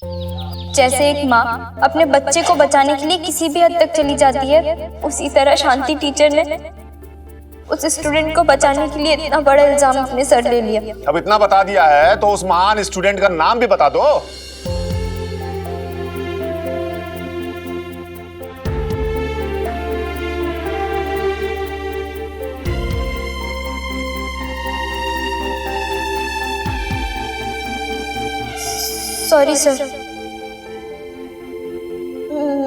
जैसे एक माँ अपने बच्चे को बचाने के लिए किसी भी हद तक चली जाती है, उसी तरह शांति टीचर ने उस स्टूडेंट को बचाने के लिए इतना बड़ा इल्जाम अपने सर ले लिया। अब इतना बता दिया है तो उस महान स्टूडेंट का नाम भी बता दो। सॉरी सर,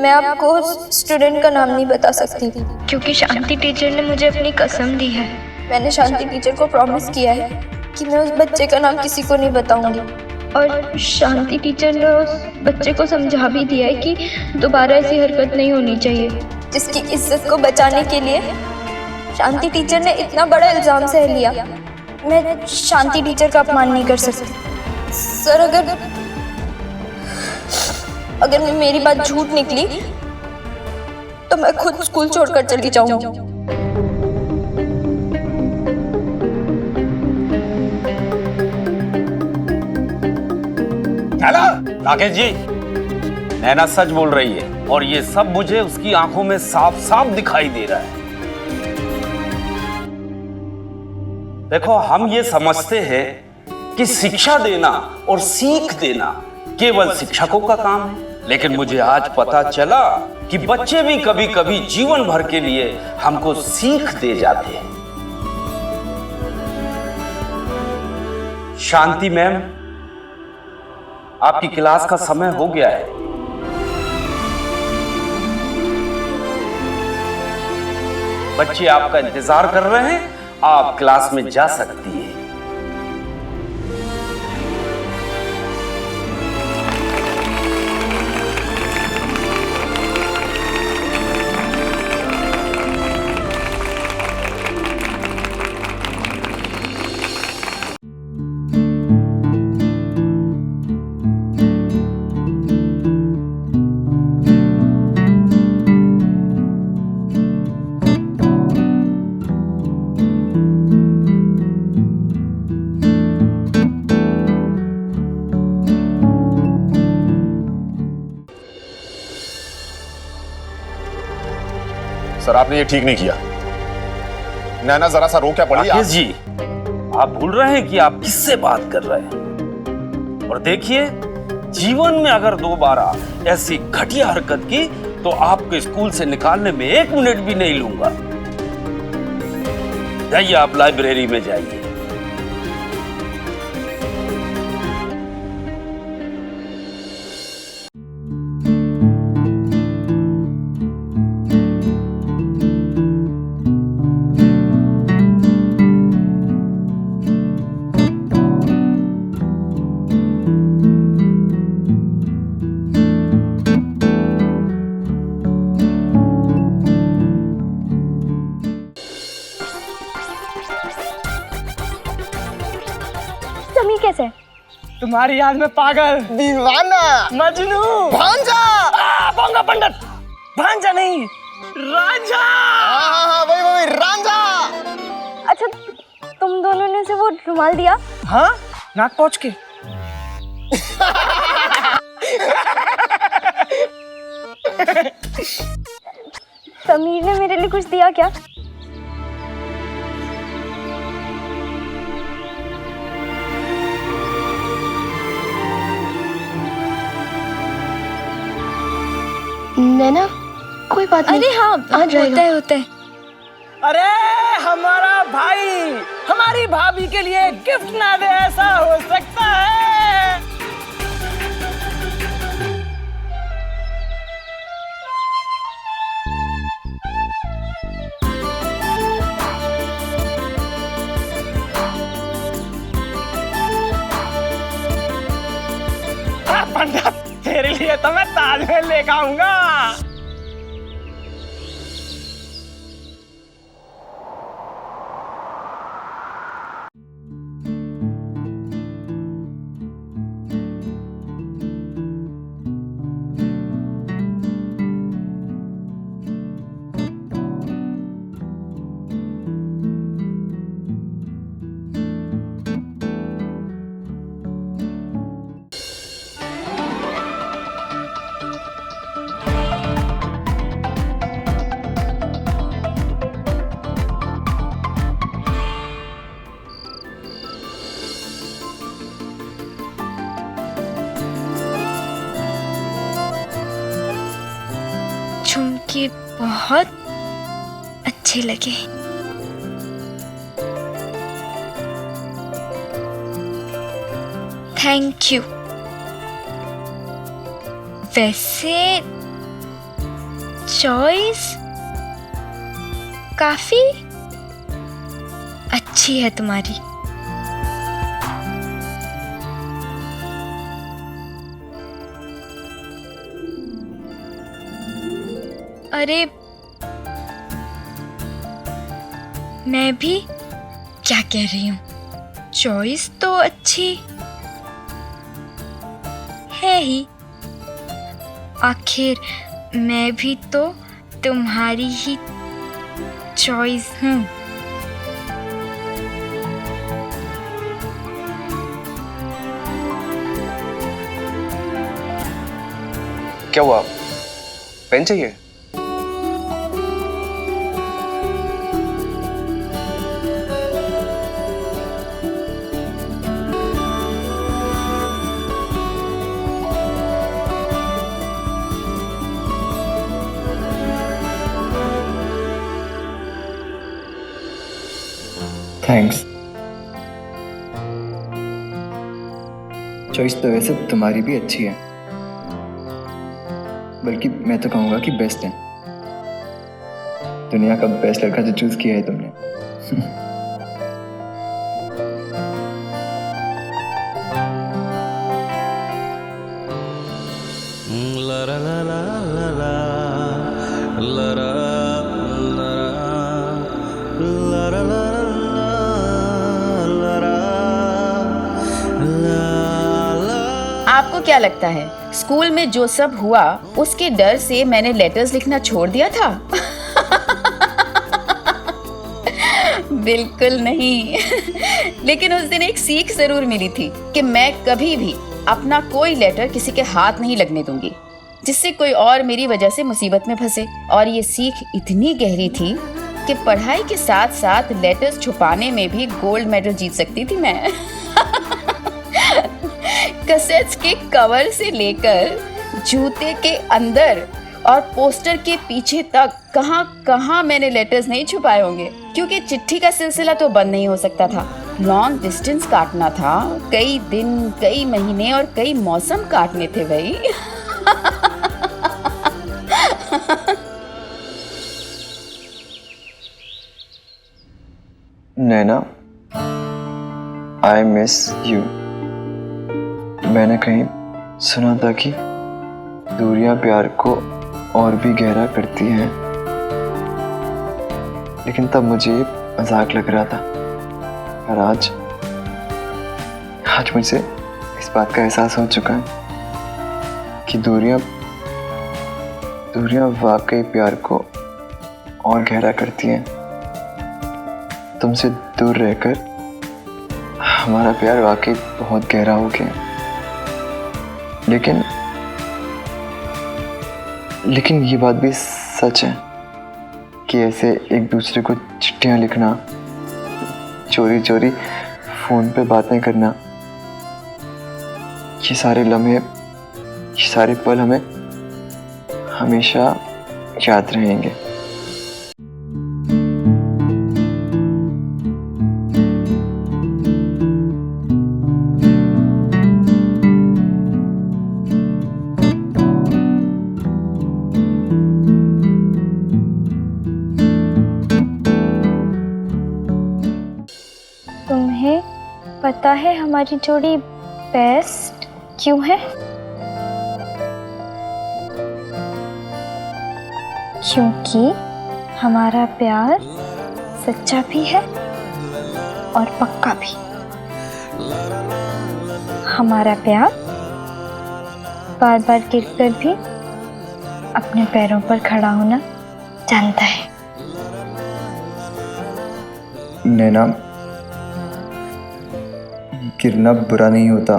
मैं आपको स्टूडेंट का नाम नहीं बता सकती क्योंकि शांति टीचर ने मुझे अपनी कसम दी है। मैंने शांति टीचर को प्रॉमिस किया है कि मैं उस बच्चे का नाम किसी को नहीं बताऊंगी, और शांति टीचर ने उस बच्चे को समझा भी दिया है कि दोबारा ऐसी हरकत नहीं होनी चाहिए। जिसकी इज्जत को बचाने के लिए शांति टीचर ने इतना बड़ा इल्जाम सह लिया, मैं शांति टीचर का अपमान नहीं कर सकती। सर, अगर मेरी बात झूठ निकली तो मैं खुद स्कूल छोड़कर चली जाऊंगी। राकेश जी, नैना सच बोल रही है और ये सब मुझे उसकी आंखों में साफ साफ दिखाई दे रहा है। देखो, हम ये समझते हैं कि शिक्षा देना और सीख देना केवल शिक्षकों का काम है, लेकिन मुझे आज पता चला कि बच्चे भी कभी कभी जीवन भर के लिए हमको सीख दे जाते हैं। शांति मैम, आपकी क्लास का समय हो गया है। बच्चे आपका इंतजार कर रहे हैं, आप क्लास में जा सकती हैं। सर, आपने ये ठीक नहीं किया। नैना जरा सा रो क्या पड़ी। राकेश जी, आप भूल रहे हैं कि आप किससे बात कर रहे हैं। और देखिए, जीवन में अगर दोबारा ऐसी घटिया हरकत की तो आपको स्कूल से निकालने में 1 मिनट भी नहीं लूंगा। जाइए, आप लाइब्रेरी में जाइए। कैसे? तुम्हारी याद में पागल, दीवाना, मजनू, भांजा। बोंगा पंडित, भांजा नहीं, रांझा। हाँ, वही रांझा। अच्छा, तुम दोनों ने से वो रुमाल दिया? हाँ, नाक पहुंच के। समीर ने मेरे लिए कुछ दिया क्या? नैना, कोई बात नहीं। अरे हाँ, होता है। अरे हमारा भाई हमारी भाभी के लिए गिफ्ट ना दे, ऐसा हो सकता है? पंडित, तेरे लिए तो मैं ताजमहल लेकर आऊंगा। कि बहुत अच्छे लगे। Thank you. वैसे चॉइस काफी अच्छी है तुम्हारी। अरे मैं भी क्या कह रही हूँ, चॉइस तो अच्छी है ही, आखिर मैं भी तो तुम्हारी ही चॉइस हूँ। क्या हुआ, पेन चाहिए? थैंक्स। चॉइस तो वैसे तुम्हारी भी अच्छी है, बल्कि मैं तो कहूँगा कि बेस्ट है। दुनिया का बेस्ट लड़का जो चूज किया है तुमने। आपको क्या लगता है स्कूल में जो सब हुआ उसके डर से मैंने लेटर्स लिखना छोड़ दिया था? बिल्कुल नहीं। लेकिन उस दिन एक सीख जरूर मिली थी कि मैं कभी भी अपना कोई लेटर किसी के हाथ नहीं लगने दूंगी जिससे कोई और मेरी वजह से मुसीबत में फंसे। और ये सीख इतनी गहरी थी कि पढ़ाई के साथ साथ लेटर्स छुपाने में भी गोल्ड मेडल जीत सकती थी मैं। कैसेट्स के कवर से लेकर जूते के अंदर और पोस्टर के पीछे तक कहां मैंने लेटर्स नहीं छुपाए होंगे, क्योंकि चिट्ठी का सिलसिला तो बंद नहीं हो सकता था। लॉन्ग डिस्टेंस काटना था, कई दिन, कई महीने और कई मौसम काटने थे भाई। नैना, आई मिस यू। मैंने कहीं सुना था कि दूरियां प्यार को और भी गहरा करती हैं, लेकिन तब मुझे मजाक लग रहा था। और आज मुझे इस बात का एहसास हो चुका है कि दूरियां वाकई प्यार को और गहरा करती हैं। तुमसे दूर रहकर हमारा प्यार वाकई बहुत गहरा हो गया। लेकिन ये बात भी सच है कि ऐसे एक दूसरे को चिट्ठियां लिखना, चोरी चोरी फोन पे बातें करना, ये सारे लम्हे, ये सारे पल हमें हमेशा याद रहेंगे। तुम्हें पता है हमारी जोड़ी बेस्ट क्यों है? क्योंकि हमारा प्यार सच्चा भी है और पक्का भी। हमारा प्यार बार बार गिरकर भी अपने पैरों पर खड़ा होना जानता है। नैना, गिरना बुरा नहीं होता।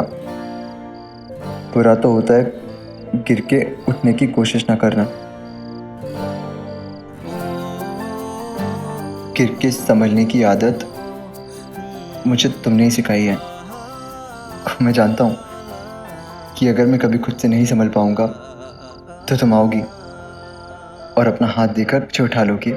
बुरा तो होता है गिर के उठने की कोशिश ना करना। गिर के संभलने की आदत मुझे तुमने ही सिखाई है। मैं जानता हूँ कि अगर मैं कभी खुद से नहीं संभल पाऊंगा तो तुम आओगी और अपना हाथ देकर पीछे उठा लोगी।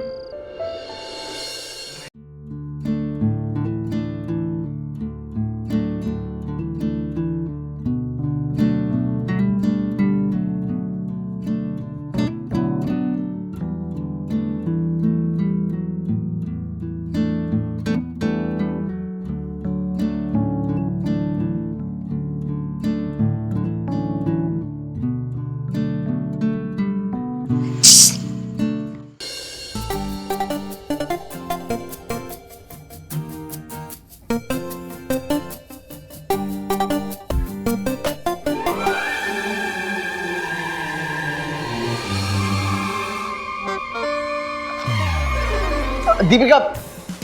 दीपिका,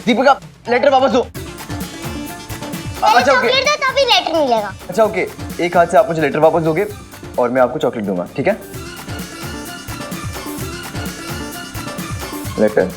दीपिका लेटर वापस दो। अच्छा ओके, तभी लेटर मिलेगा। अच्छा ओके, एक हाथ से आप मुझे लेटर वापस दोगे और मैं आपको चॉकलेट दूंगा, ठीक है? लेटर।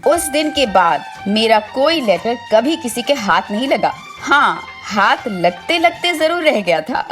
उस दिन के बाद मेरा कोई लेटर कभी किसी के हाथ नहीं लगा। हाँ, हाथ लगते लगते जरूर रह गया था।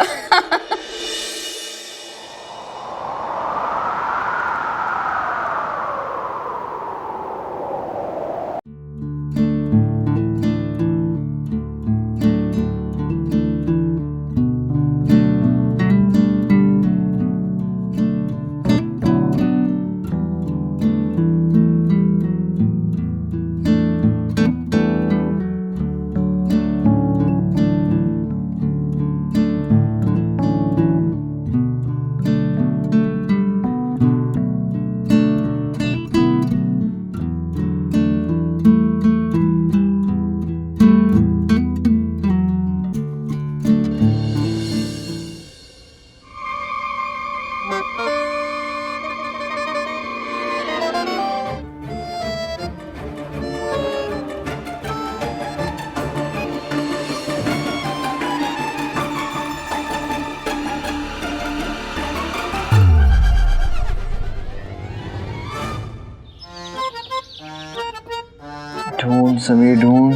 ढूंढ समीर ढूंढ,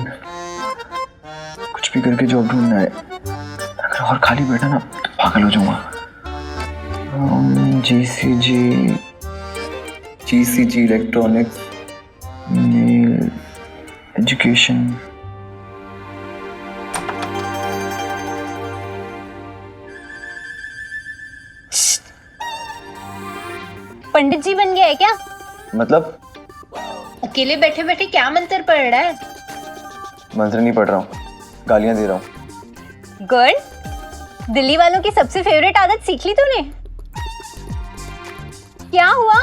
कुछ भी करके जॉब ढूंढना है। अगर और खाली बैठा ना तो पागल हो जाऊंगा। GCG electronics, mail education. पंडित जी बन गया है क्या? मतलब अकेले बैठे बैठे क्या मंत्र पढ़ रहा है? मंत्र नहीं पढ़ रहा हूँ, गालियां दे रहा हूँ। गर्ल, दिल्ली वालों की सबसे फेवरेट आदत सीख ली तूने? क्या हुआ?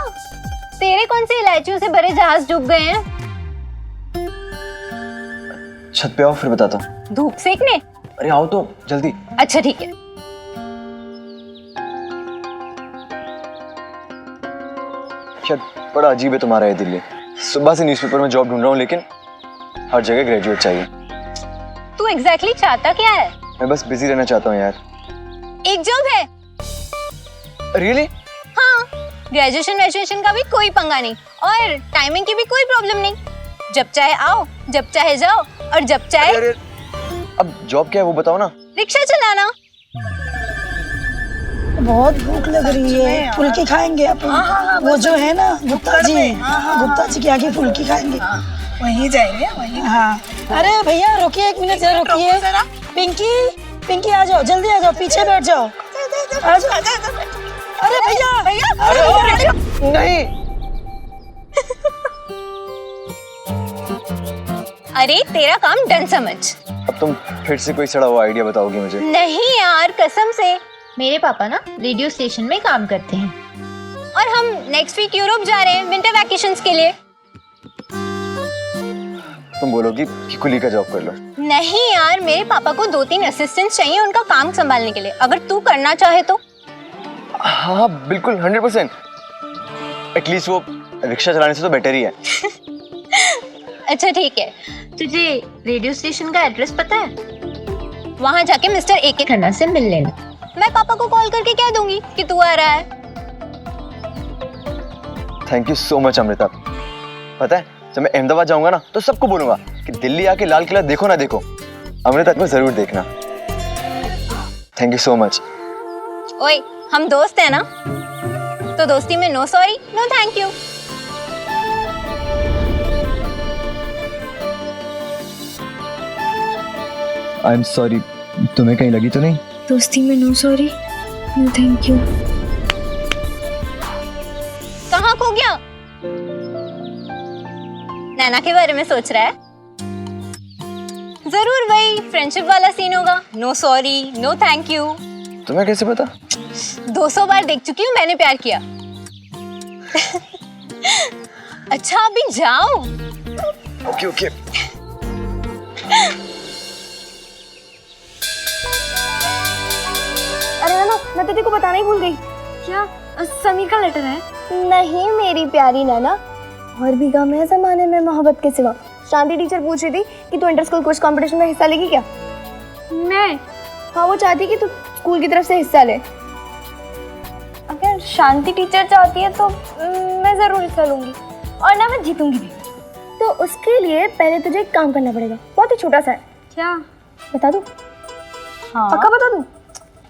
तेरे कौन से इलायचियों से भरे जहाज डूब गए हैं? छत पे आओ फिर बताता हूँ। धूप सेकने? अरे आओ तो जल्दी। अच्छा ठीक है। शायद बड़ा अजीब है तुम्हारा ये दिल्ली। सुबह से न्यूज़पेपर में जॉब ढूंढ रहा हूँ लेकिन हर जगह ग्रेजुएट चाहिए। तू एग्जैक्टली चाहता क्या है? मैं बस बिजी रहना चाहता हूँ यार। एक जॉब है। रियली? हाँ, ग्रेजुएशन का भी कोई पंगा नहीं और टाइमिंग की भी कोई प्रॉब्लम नहीं। जब चाहे आओ, जब चाहे जाओ और जब चाहे। अरे अब जॉब क्या है वो बताओ ना। रिक्शा चलाना। बहुत भूख लग रही है, फुल्की खाएंगे अपन। वो जो है ना गुप्ता जी के आगे फुल्की खाएंगे। वहीं जाएंगे वहीं। हाँ, अरे भैया रुकिए, एक मिनट जरा रुकिए। पिंकी आ जाओ, जल्दी आ जाओ, पीछे बैठ जाओ। आ जाओ। अरे भैया भैया नहीं। अरे तेरा काम डन समझ। अब तुम फिर से कोई सड़ा हुआ आइडिया बताओगी मुझे? नहीं यार कसम से। मेरे पापा ना रेडियो स्टेशन में काम करते हैं और हम नेक्स्ट वीक यूरोप जा रहे हैं विंटर वैकेशंस के लिए। तुम बोलोगी कि कुली का जॉब कर लो? नहीं यार, मेरे पापा को 2-3 असिस्टेंट्स चाहिए उनका काम संभालने के लिए। अगर तू करना चाहे तो। हाँ बिल्कुल 100%। एटलीस्ट वो रिक्शा चलाने से तो बेटर ही है। अच्छा ठीक है, तुझे रेडियो स्टेशन का एड्रेस पता है? वहाँ जाके मिस्टर ए के खन्ना से मिल लेना। मैं पापा को कॉल करके कह दूंगी कि तू आ रहा है। Thank you so much Amrita. पता है जब मैं अहमदाबाद जाऊंगा ना तो सबको बोलूंगा कि दिल्ली आके लाल किला देखो ना देखो। अमृता को जरूर देखना। Thank you so much. ओए हम दोस्त हैं ना, तो दोस्ती में no sorry no thank you. I am sorry. तुम्हें कहीं लगी तो नहीं? दोस्ती में no sorry no thank you. कहाँ खो गया? नैना के बारे में सोच रहा है? जरूर वही फ्रेंडशिप वाला सीन होगा। No sorry no thank you. तुम्हें कैसे पता? 200 बार देख चुकी हूँ मैंने प्यार किया। अच्छा अभी जाओ। Okay okay. अरे नैना, मैं तो तेरे को बताना ही भूल गई। क्या समीर का लेटर है? नहीं मेरी प्यारी नैना, और भी गम है जमाने में मोहब्बत के सिवा। शांति टीचर पूछ रही थी कि तू इंटर स्कूल क्विज कंपटीशन में हिस्सा लेगी क्या? मैं? हाँ वो चाहती कि तू स्कूल की तरफ से हिस्सा ले। अगर शांति टीचर चाहती है तो मैं जरूर हिस्सा लूंगी और ना मैं जीतूंगी भी। तो उसके लिए पहले तुझे एक काम करना पड़ेगा, बहुत ही छोटा सा है। क्या? बता दूं? हाँ पक्का बता दूं?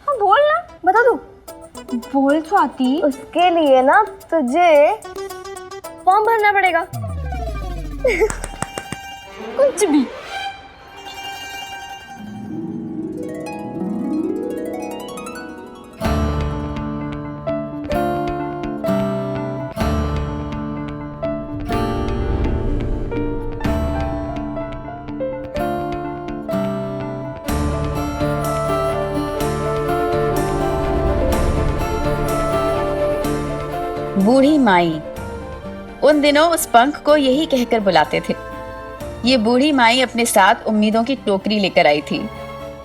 हाँ बोल ना, बता दूं? बोल स्वाति। उसके लिए ना तुझे फॉर्म भरना पड़ेगा। कुछ भी। बूढ़ी माई। उन दिनों उस पंख को यही कहकर बुलाते थे। ये बूढ़ी माई अपने साथ उम्मीदों की टोकरी लेकर आई थी।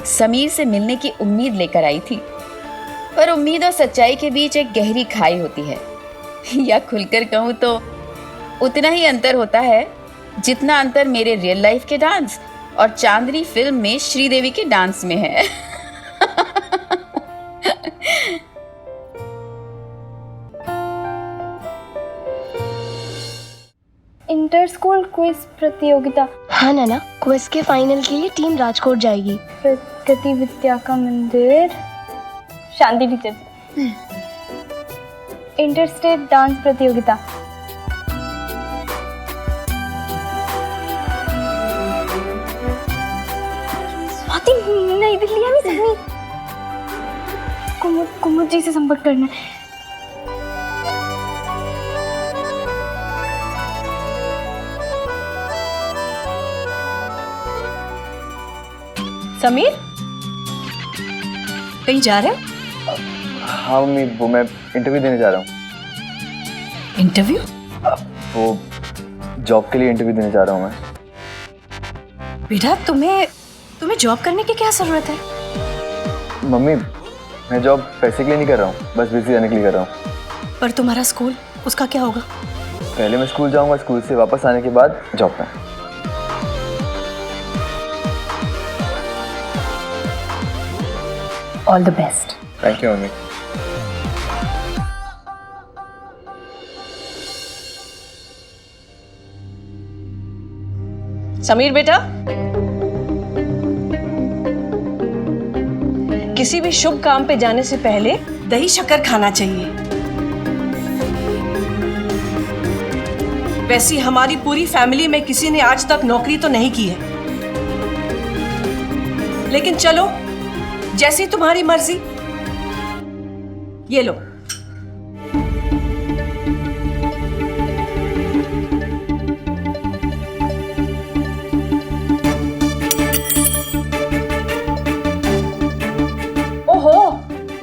समीर से मिलने की उम्मीद लेकर आई थी, पर उम्मीद और सच्चाई के बीच एक गहरी खाई होती है। या खुलकर कहूँ तो उतना ही अंतर होता है जितना अंतर मेरे रियल लाइफ के डांस और चांदनी फिल्म में श्रीदेवी के डांस में है। इंटर स्कूल क्विज प्रतियोगिता। हाँ नैना, क्विज के फाइनल के लिए टीम राजकोट जाएगी। प्रगति विद्या का मंदिर, शांति टीचर। इंटर स्टेट डांस प्रतियोगिता। स्वाति नई दिल्ली आ नहीं सकती। कुमुद जी से संपर्क करना है। समीर कहीं जा रहे हो? हाँ मम्मी, वो मैं इंटरव्यू देने जा रहा हूँ। इंटरव्यू? वो जॉब के लिए इंटरव्यू देने जा रहा हूँ मैं। बेटा तुम्हें जॉब करने की क्या जरूरत है? मम्मी मैं जॉब पैसे के लिए नहीं कर रहा हूँ, बस बिजी रहने के लिए कर रहा हूँ। पर तुम्हारा स्कूल, उसका क्या होगा? पहले मैं स्कूल जाऊँगा, स्कूल से वापस आने के बाद जॉब पे। All the best. Thank you mummy. Sameer बेटा, किसी भी शुभ काम पे जाने से पहले दही शक्कर खाना चाहिए। वैसे हमारी पूरी फैमिली में किसी ने आज तक नौकरी तो नहीं की है, लेकिन चलो जैसी तुम्हारी मर्जी। ये लो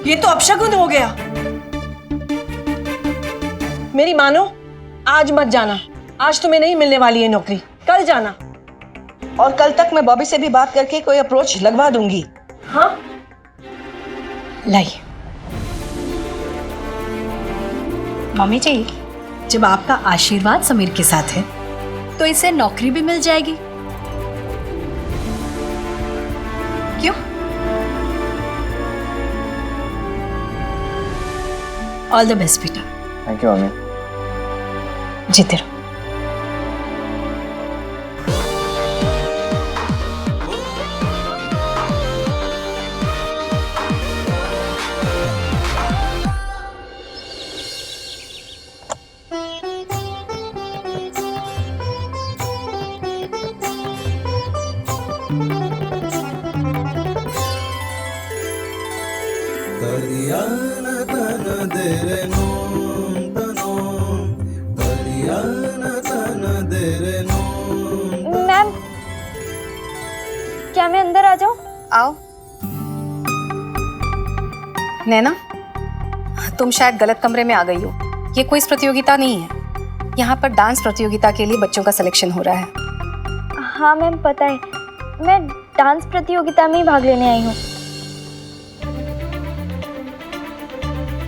ये तो अपशगुन हो गया। मेरी मानो, आज मत जाना। आज तुम्हें नहीं मिलने वाली है नौकरी, कल जाना। और कल तक मैं बॉबी से भी बात करके कोई अप्रोच लगवा दूंगी। हाँ, लाई मम्मी जी, जब आपका आशीर्वाद समीर के साथ है तो इसे नौकरी भी मिल जाएगी। क्यों? ऑल द बेस्ट बेटा। Thank you mummy. जीते रहो। मैम, क्या मैं अंदर आ जाऊं? आओ। नैना, तुम शायद गलत कमरे में आ गई हो। ये क्विज प्रतियोगिता नहीं है, यहाँ पर डांस प्रतियोगिता के लिए बच्चों का सिलेक्शन हो रहा है। हाँ मैम, पता है। मैं डांस प्रतियोगिता में ही भाग लेने आई हूँ।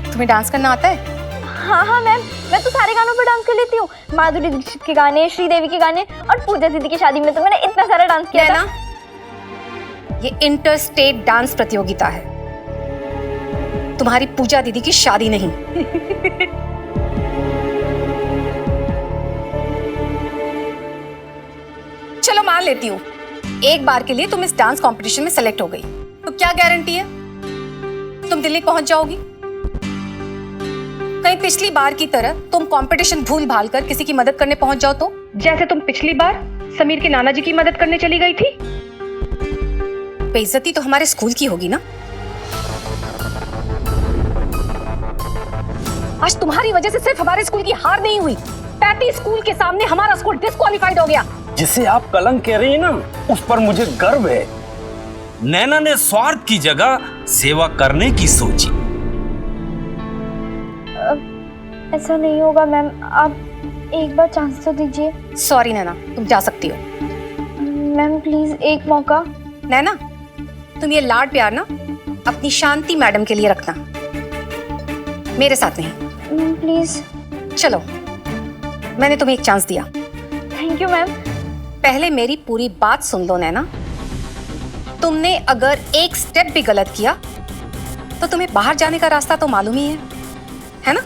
तुम्हें डांस करना आता है? हाँ हाँ मैम, मैं तो सारे गानों पर डांस कर लेती हूँ। माधुरी दीक्षित के गाने, श्रीदेवी के गाने, और पूजा दीदी की शादी में तो मैंने इतना सारा डांस किया था। ये इंटर स्टेट डांस प्रतियोगिता है, तुम्हारी पूजा दीदी की शादी नहीं। चलो मान लेती हूँ, एक बार के लिए तुम इस डांस कंपटीशन में सेलेक्ट हो गई, तो क्या गारंटी है तुम दिल्ली पहुंच जाओगी? कहीं पिछली बार की तरह तुम कंपटीशन भूल भाल कर किसी की मदद करने पहुंच जाओ तो? जैसे तुम पिछली बार समीर के नाना जी की मदद करने चली गई थी। बेइज्जती तो हमारे स्कूल की होगी ना। आज तुम्हारी वजह से सिर्फ हमारे स्कूल की हार नहीं हुई, पैटी स्कूल के सामने हमारा स्कूल डिस्क्वालीफाइड हो गया। जिसे आप कलंक कह रही हैं ना, उस पर मुझे गर्व है। नैना ने स्वार्थ की जगह सेवा करने की सोची। ऐसा नहीं होगा मैम, आप एक बार चांस तो दीजिए। सॉरी नैना, तुम जा सकती हो। मैम प्लीज एक मौका। नैना, तुम ये लाड प्यार ना अपनी शांति मैडम के लिए रखना, मेरे साथ नहीं। प्लीज। चलो, मैंने तुम्हें एक चांस दिया। Thank you ma'am. पहले मेरी पूरी बात सुन लो नैना। तुमने अगर एक स्टेप भी गलत किया तो तुम्हें बाहर जाने का रास्ता तो मालूम ही है ना?